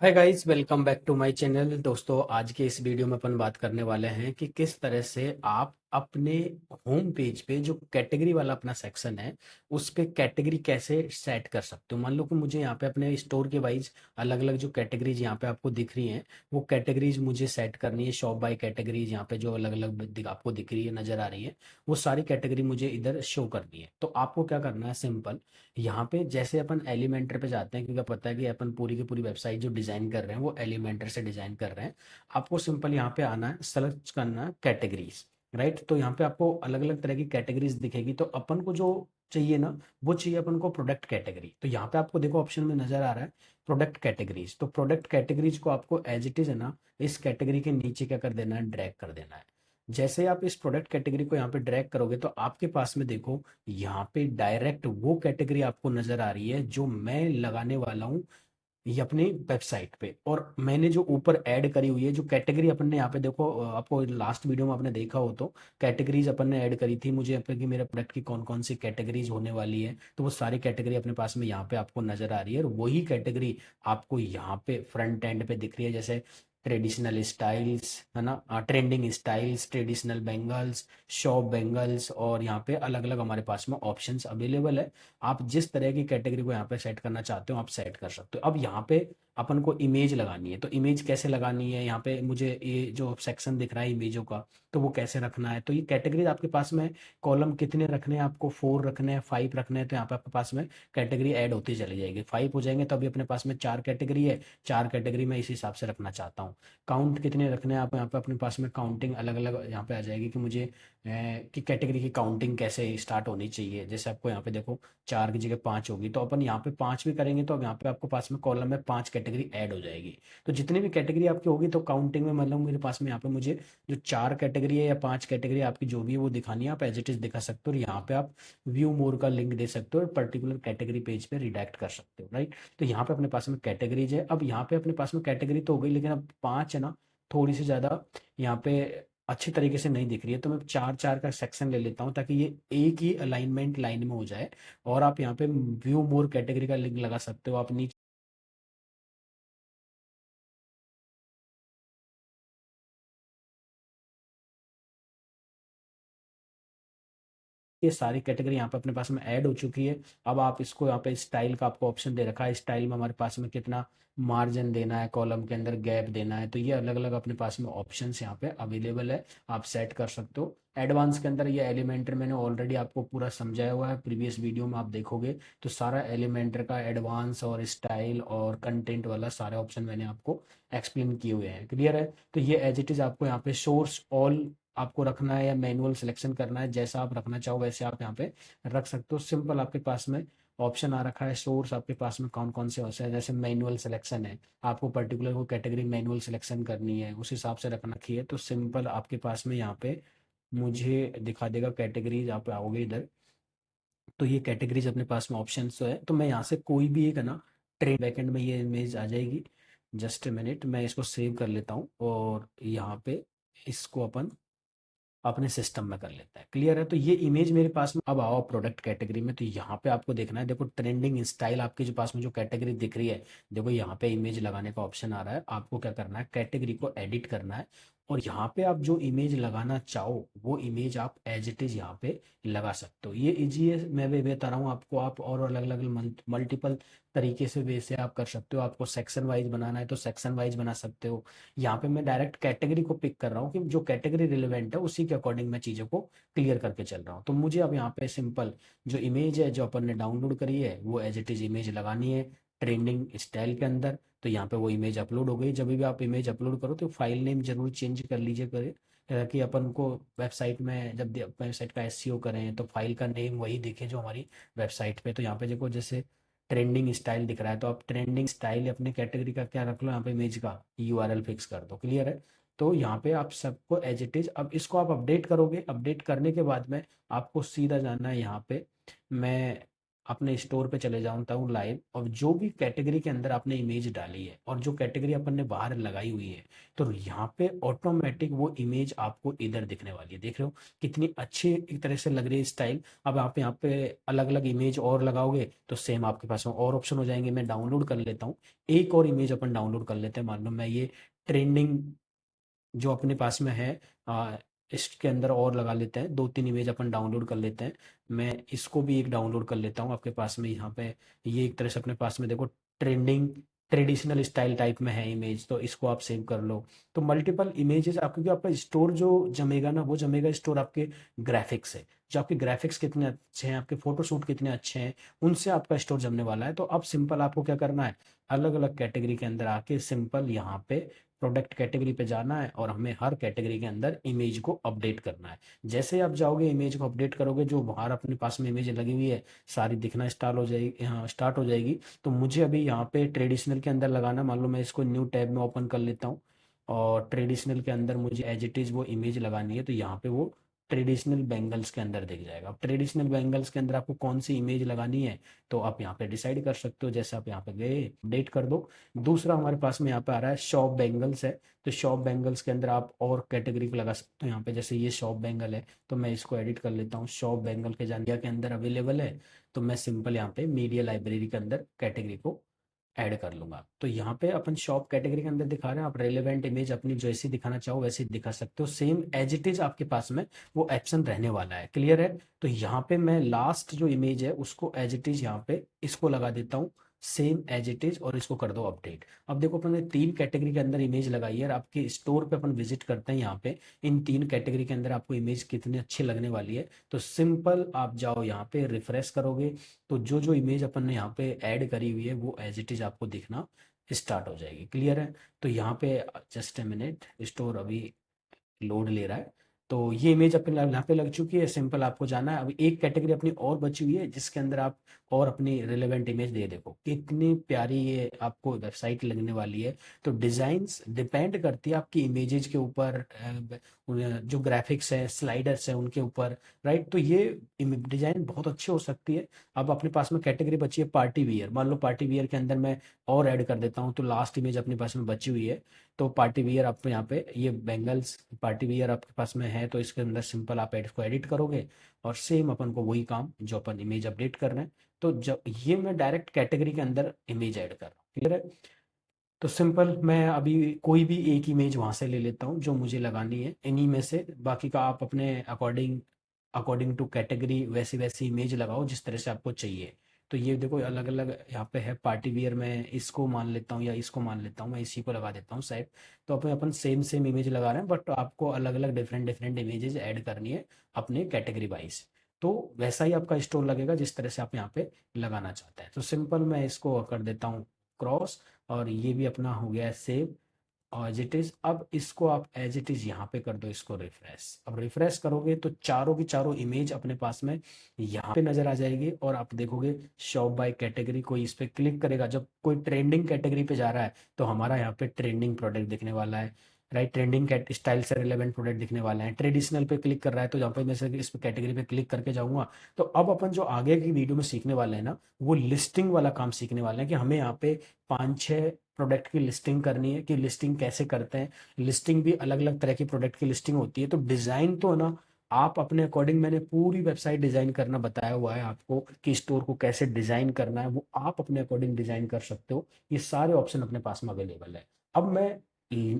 Hi guys, welcome back to my channel. दोस्तों, आज के इस वीडियो में अपन बात करने वाले हैं कि किस तरह से आप अपने होम पेज पे जो कैटेगरी वाला अपना सेक्शन है उस पे कैटेगरी कैसे सेट कर सकते हो। मान लो कि मुझे यहाँ पे अपने स्टोर के वाइज अलग अलग जो कैटेगरीज यहाँ पे आपको दिख रही हैं वो कैटेगरीज मुझे सेट करनी है। शॉप बाय कैटेगरीज यहाँ पे जो अलग अलग आपको दिख रही है, नजर आ रही है, वो सारी कैटेगरी मुझे इधर शो करनी है। तो आपको क्या करना है, सिंपल यहाँ पे जैसे अपन एलिमेंटर पे जाते हैं, क्योंकि पता है कि अपन पूरी की पूरी वेबसाइट जो डिजाइन कर रहे हैं वो एलिमेंटर से डिजाइन कर रहे हैं। आपको सिंपल यहाँ पे आना है, सर्च करना है कैटेगरीज। राइट, तो यहाँ पे आपको अलग अलग तरह की कैटेगरीज दिखेगी। तो अपन को जो चाहिए ना, वो चाहिए अपन को प्रोडक्ट कैटेगरी। तो यहाँ पे आपको देखो ऑप्शन में नजर आ रहा है प्रोडक्ट कैटेगरीज। तो प्रोडक्ट कैटेगरीज को आपको एज इट इज है ना, इस कैटेगरी के नीचे क्या कर देना है, ड्रैग कर देना है। जैसे आप इस प्रोडक्ट कैटेगरी को यहाँ पे ड्रैग करोगे तो आपके पास में देखो यहाँ पे डायरेक्ट वो कैटेगरी आपको नजर आ रही है जो मैं लगाने वाला हूँ ये अपनी वेबसाइट पे। और मैंने जो ऊपर ऐड करी हुई है जो कैटेगरी अपन ने यहाँ पे देखो, आपको लास्ट वीडियो में आपने देखा हो तो कैटेगरीज अपन ने ऐड करी थी मुझे यहाँ पे कि मेरे प्रोडक्ट की कौन कौन सी कैटेगरीज होने वाली है। तो वो सारी कैटेगरी अपने पास में यहाँ पे आपको नजर आ रही है और वही कैटेगरी आपको यहाँ पे फ्रंट एंड पे दिख रही है। जैसे ट्रेडिशनल स्टाइल्स है ना, trending styles, traditional bangles, shop bangles, और यहाँ पे अलग अलग हमारे पास में ऑप्शंस अवेलेबल है। आप जिस तरह की कैटेगरी को यहाँ पे सेट करना चाहते हो आप सेट कर सकते हो। अब यहाँ पे अपन को इमेज लगानी है, तो इमेज कैसे लगानी है, यहाँ पे मुझे ये जो सेक्शन दिख रहा है इमेजों का, तो वो कैसे रखना है। तो ये कैटेगरी आपके पास में कॉलम कितने रखने हैं, आपको 4 रखने हैं, 5 रखने हैं, तो यहाँ पे आपके पास में कैटेगरी ऐड होती चली जाएगी। 5 हो जाएंगे तो अभी अपने पास में 4 कैटेगरी है। 4 कैटेगरी मैं इस हिसाब से रखना चाहता हूँ। काउंट कितने रखने हैं, आप यहाँ पे अपने पास में काउंटिंग अलग अलग यहाँ पे आ जाएगी कि मुझे कि कैटेगरी की काउंटिंग कैसे स्टार्ट होनी चाहिए। जैसे आपको यहाँ पे देखो 4 की जगह 5 होगी, तो अपन यहाँ पे 5 भी करेंगे तो अब यहाँ पे आपको पास में कॉलम में 5 कैटेगरी ऐड हो जाएगी। तो जितनी भी कैटेगरी आपकी होगी तो काउंटिंग में मतलब मेरे पास में यहाँ पे मुझे जो 4 कैटेगरी है या 5 कैटेगरी आपकी जो भी है वो दिखानी है, आप एज इट इज दिखा सकते हो। और यहाँ पे आप व्यू मोर का लिंक दे सकते हो और पर्टिकुलर कैटेगरी पेज पे रिडायरेक्ट कर सकते हो। राइट, तो यहाँ पे अपने पास में कैटेगरीज है। अब यहाँ पे अपने पास में कैटेगरी तो हो गई, लेकिन अब 5 है ना, थोड़ी सी ज्यादा यहाँ पे अच्छी तरीके से नहीं दिख रही है। तो मैं 4 4 का सेक्शन ले लेता हूँ ताकि ये एक ही अलाइनमेंट लाइन में हो जाए। और आप यहाँ पे व्यू मोर कैटेगरी का लिंक लगा सकते हो। आप नीचे ये सारी कैटेगरी यहाँ पे अपने पास में ऐड हो चुकी है। अब आप इसको यहाँ पे स्टाइल का आपको ऑप्शन दे रखा है, स्टाइल में हमारे पास में कितना मार्जिन देना है, कॉलम के अंदर गैप देना है, तो ये अलग अलग अपने पास में ऑप्शंस यहाँ पे अवेलेबल है, आप सेट कर सकते हो। एडवांस के अंदर ये एलिमेंटर मैंने ऑलरेडी आपको पूरा समझाया हुआ है, प्रीवियस वीडियो में आप देखोगे तो सारा एलिमेंटर का एडवांस और स्टाइल और कंटेंट वाला सारे ऑप्शन मैंने आपको एक्सप्लेन किए हुए हैं। क्लियर है, तो ये एज इट इज आपको यहाँ पे सोर्स ऑल आपको रखना है या मैनुअल सिलेक्शन करना है, जैसा आप रखना चाहो वैसे आप यहाँ पे रख सकते हो। सिंपल आपके पास में ऑप्शन आ रखा है सोर्स, आपके पास में कौन कौन से ऑप्शन है। जैसे मैनुअल सिलेक्शन है, आपको पर्टिकुलर वो कैटेगरी मैनुअल सिलेक्शन करनी है, उस हिसाब से रखना चाहिए। तो सिंपल आपके पास में यहाँ पे मुझे दिखा देगा कैटेगरीज। आप आओगे इधर तो ये कैटेगरीज अपने पास में ऑप्शन तो है, तो मैं यहाँ से कोई भी एक है ना, ट्रेन बैकएंड में ये इमेज आ जाएगी। जस्ट ए मिनट, मैं इसको सेव कर लेता हूँ और यहाँ पे इसको अपन अपने सिस्टम में कर लेता है। क्लियर है, तो ये इमेज मेरे पास में। अब आओ प्रोडक्ट कैटेगरी में, तो यहाँ पे आपको देखना है, देखो ट्रेंडिंग स्टाइल आपके जो पास में जो कैटेगरी दिख रही है, देखो यहाँ पे इमेज लगाने का ऑप्शन आ रहा है। आपको क्या करना है, कैटेगरी को एडिट करना है और यहाँ पे आप जो इमेज लगाना चाहो वो इमेज आप एज इट इज यहाँ पे लगा सकते हो। ये इजी है, मैं भी बता रहा हूँ आपको। आप और अलग अलग मल्टीपल तरीके से वैसे आप कर सकते हो। आपको सेक्शन वाइज बनाना है तो सेक्शन वाइज बना सकते हो। यहाँ पे मैं डायरेक्ट कैटेगरी को पिक कर रहा हूँ कि जो कैटेगरी रिलेवेंट है उसी के अकॉर्डिंग मैं चीज़ों को क्लियर करके चल रहा हूँ। तो मुझे अब यहाँ पे सिंपल जो इमेज है जो अपन ने डाउनलोड करी है वो एज इट इज इमेज लगानी है ट्रेंडिंग स्टाइल के अंदर। तो यहाँ पे वो इमेज अपलोड हो गई। जब भी आप इमेज अपलोड करो तो फाइल नेम जरूर चेंज कर लीजिए करे, कि अपन को वेबसाइट में जब वेबसाइट का एसईओ करें तो फाइल का नेम वही दिखे जो हमारी वेबसाइट पे। तो यहाँ पे देखो जैसे ट्रेंडिंग स्टाइल दिख रहा है, तो आप ट्रेंडिंग स्टाइल अपने कैटेगरी का क्या रख लो, यहाँ पे इमेज का यूआरएल फिक्स कर दो। क्लियर है, तो यहाँ पे आप सबको एज इट इज, अब इसको आप अपडेट करोगे। अपडेट करने के बाद में आपको सीधा जाना है यहाँ पे, मैं अपने स्टोर पे चले जाता हूँ लाइव, और जो भी कैटेगरी के अंदर आपने इमेज डाली है और जो कैटेगरी अपन ने बाहर लगाई हुई है, तो यहाँ पे ऑटोमेटिक वो इमेज आपको इधर दिखने वाली है। देख रहे हो कितनी अच्छी एक तरह से लग रही है स्टाइल। अब आप यहाँ पे अलग अलग इमेज और लगाओगे तो सेम आपके पास में और ऑप्शन हो जाएंगे। मैं डाउनलोड कर लेता हूँ, एक और इमेज अपन डाउनलोड कर लेते हैं। मान लो मैं ये ट्रेंडिंग जो अपने पास में है, इसके अंदर और लगा लेते हैं, 2-3 इमेज अपन डाउनलोड कर लेते हैं। मैं इसको भी एक डाउनलोड कर लेता हूँ आपके पास में यहाँ पे। ये एक तरह से अपने पास में देखो ट्रेंडिंग ट्रेडिशनल स्टाइल टाइप में है इमेज, तो इसको आप सेव कर लो। तो मल्टीपल इमेजेस आप, क्योंकि आपका स्टोर जो जमेगा ना, वो जमेगा स्टोर आपके ग्राफिक्स से। जो आपके ग्राफिक्स कितने अच्छे हैं, आपके फोटोशूट कितने अच्छे हैं, उनसे आपका स्टोर जमने वाला है। तो अब सिंपल आपको क्या करना है, अलग अलग कैटेगरी के अंदर आके सिंपल यहाँ पे प्रोडक्ट कैटेगरी पे जाना है, और हमें हर कैटेगरी के अंदर इमेज को अपडेट करना है। जैसे ही आप जाओगे इमेज को अपडेट करोगे, जो बाहर अपने पास में इमेज लगी हुई है सारी दिखना स्टार्ट हो जाएगी, हाँ स्टार्ट हो जाएगी। तो मुझे अभी यहाँ पे ट्रेडिशनल के अंदर लगाना, मान लो मैं इसको न्यू टैब में ओपन कर लेता हूँ, और ट्रेडिशनल के अंदर मुझे एज इट इज़ वो इमेज लगानी है, तो यहाँ पे वो ट्रेडिशनल बैंगल्स के अंदर दिख जाएगा। अब ट्रेडिशनल बैंगल्स के अंदर आपको कौन सी इमेज लगानी है, तो आप यहाँ पे डिसाइड कर सकते हो। जैसे आप यहाँ पे गए अपडेट कर दो। दूसरा हमारे पास में यहाँ पे आ रहा है शॉप बैंगल्स है, तो शॉप बैंगल्स के अंदर आप और कैटेगरी को लगा सकते हो। यहाँ पे जैसे ये शॉप बैंगल है, तो मैं इसको एडिट कर लेता हूँ। शॉप बैंगल के इंडिया के अंदर अवेलेबल है, तो मैं सिंपल यहाँ पे मीडिया लाइब्रेरी के अंदर कैटेगरी को ऐड कर लूंगा। तो यहाँ पे अपन शॉप कैटेगरी के अंदर दिखा रहे हैं, आप रेलेवेंट इमेज अपनी जैसी दिखाना चाहो वैसे दिखा सकते हो। सेम एज इट इज आपके पास में वो ऑप्शन रहने वाला है। क्लियर है? तो यहाँ पे मैं लास्ट जो इमेज है उसको एज इट इज यहाँ पे इसको लगा देता हूँ सेम एज इट इज, और इसको कर दो अपडेट। अब देखो अपन ने 3 कैटेगरी के अंदर इमेज लगाई है, और आपके स्टोर पे अपन विजिट करते हैं। यहाँ पे इन 3 कैटेगरी के अंदर आपको इमेज कितनी अच्छी लगने वाली है, तो सिंपल आप जाओ यहाँ पे रिफ्रेश करोगे, तो जो जो इमेज अपन ने यहाँ पे ऐड करी हुई है वो एज इट इज आपको दिखना स्टार्ट हो जाएगी। क्लियर है? तो यहाँ पे जस्ट ए मिनट, स्टोर अभी लोड ले रहा है। तो ये इमेज अपने यहाँ पे लग चुकी है। सिंपल आपको जाना है, अभी एक कैटेगरी अपनी और बची हुई है जिसके अंदर आप और अपनी रिलेवेंट इमेज दे देखो कितनी प्यारी ये आपको वेबसाइट लगने वाली है। तो डिजाइन्स डिपेंड करती है आपकी इमेजेस के ऊपर, जो ग्राफिक्स है स्लाइडर्स है उनके ऊपर, राइट। तो ये डिजाइन बहुत अच्छी हो सकती है। अब अपने पास में कैटेगरी बची है पार्टी वियर, मान लो पार्टी वियर के अंदर मैं और ऐड कर देता हूँ, तो लास्ट इमेज अपने पास में बची हुई है। तो पार्टी वियर आप यहाँ पे ये बैंगल्स पार्टी वियर आपके पास में है, तो इसके अंदर सिंपल आप इसको एडिट करोगे, और सेम अपन को वही काम जो अपन इमेज अपडेट कर रहे हैं। तो जब ये मैं डायरेक्ट कैटेगरी के अंदर इमेज ऐड कर रहा हूँ। क्लियर है? तो सिंपल मैं अभी कोई भी एक इमेज वहां से ले लेता हूँ जो मुझे लगानी है इन्हीं में से, बाकी का आप अपने अकॉर्डिंग अकॉर्डिंग टू कैटेगरी वैसी वैसी इमेज लगाओ जिस तरह से आपको चाहिए। तो ये देखो अलग अलग यहाँ पे है पार्टी वियर में, इसको मान लेता हूँ या इसको मान लेता हूँ, मैं इसी को लगा देता हूँ साइड। तो अपन सेम सेम इमेज लगा रहे हैं, बट आपको अलग अलग डिफरेंट डिफरेंट इमेजेस ऐड करनी है अपने कैटेगरी वाइज। तो वैसा ही आपका स्टोर लगेगा जिस तरह से आप यहाँ पे लगाना चाहते हैं। तो सिंपल मैं इसको कर देता हूँ क्रॉस, और ये भी अपना हो गया है सेव एज इट इज। अब इसको आप एज इट इज यहाँ पे कर दो, इसको रिफ्रेश। अब रिफ्रेश करोगे तो चारों की चारों इमेज अपने पास में यहाँ पे नजर आ जाएगी, और आप देखोगे शॉप बाय कैटेगरी, कोई इस पे क्लिक करेगा जब कोई ट्रेंडिंग कैटेगरी पे जा रहा है तो हमारा यहाँ पे ट्रेंडिंग प्रोडक्ट दिखने वाला है, राइट। ट्रेंडिंग स्टाइल से रिलेवेंट प्रोडक्ट दिखने वाले हैं। ट्रेडिशनल पे क्लिक कर रहा है तो जहाँ पे मैं से इस कैटेगरी पे क्लिक करके जाऊंगा। तो अब अपन जो आगे की वीडियो में सीखने वाले हैं ना, वो लिस्टिंग वाला काम सीखने वाले हैं, कि हमें यहाँ पे 5-6 प्रोडक्ट की लिस्टिंग करनी है, कि लिस्टिंग कैसे करते हैं। लिस्टिंग भी अलग अलग तरह की प्रोडक्ट की लिस्टिंग होती है। तो डिजाइन तो है ना आप अपने अकॉर्डिंग, मैंने पूरी वेबसाइट डिजाइन करना बताया हुआ है आपको कि स्टोर को कैसे डिजाइन करना है, वो आप अपने अकॉर्डिंग डिजाइन कर सकते हो। ये सारे ऑप्शन अपने पास में अवेलेबल है। अब मैं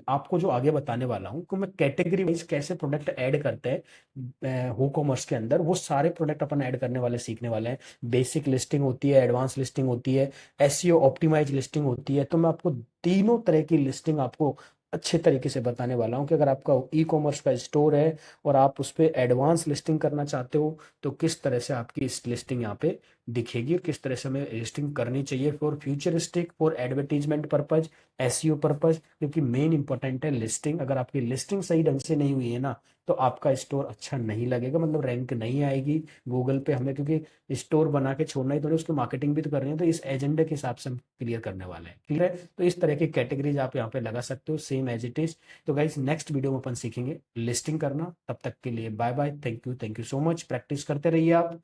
आपको जो आगे बताने वाला हूँ कि मैं कैटेगरी वाइज कैसे प्रोडक्ट ऐड करते हैं हो कॉमर्स के अंदर, वो सारे प्रोडक्ट अपन ऐड करने वाले सीखने वाले हैं। बेसिक लिस्टिंग होती है, एडवांस लिस्टिंग होती है, एसईओ ऑप्टिमाइज लिस्टिंग होती है। तो मैं आपको तीनों तरह की लिस्टिंग आपको अच्छे तरीके से बताने वाला हूँ कि अगर आपका ई कॉमर्स का स्टोर है और आप उस पर एडवांस लिस्टिंग करना चाहते हो, तो किस तरह से आपकी इस लिस्टिंग यहाँ पे दिखेगी, और किस तरह से हमें लिस्टिंग करनी चाहिए for futuristic, for advertisement purpose, SEO purpose. क्योंकि मेन इंपॉर्टेंट है लिस्टिंग। अगर आपकी लिस्टिंग सही ढंग से नहीं हुई है ना, तो आपका स्टोर अच्छा नहीं लगेगा, मतलब रैंक नहीं आएगी गूगल पे हमें, क्योंकि स्टोर बना के छोड़ना ही थोड़ी, उसकी मार्केटिंग भी तो कर रहे हैं। तो इस एजेंडे के हिसाब से हम क्लियर करने वाले हैं। क्लियर है? तो इस तरह की कैटेगरीज आप यहाँ पे लगा सकते हो सेम एज इट इज। तो गाइज नेक्स्ट वीडियो में अपन सीखेंगे लिस्टिंग करना। तब तक के लिए bye bye, thank you so much, practice करते रहिए आप।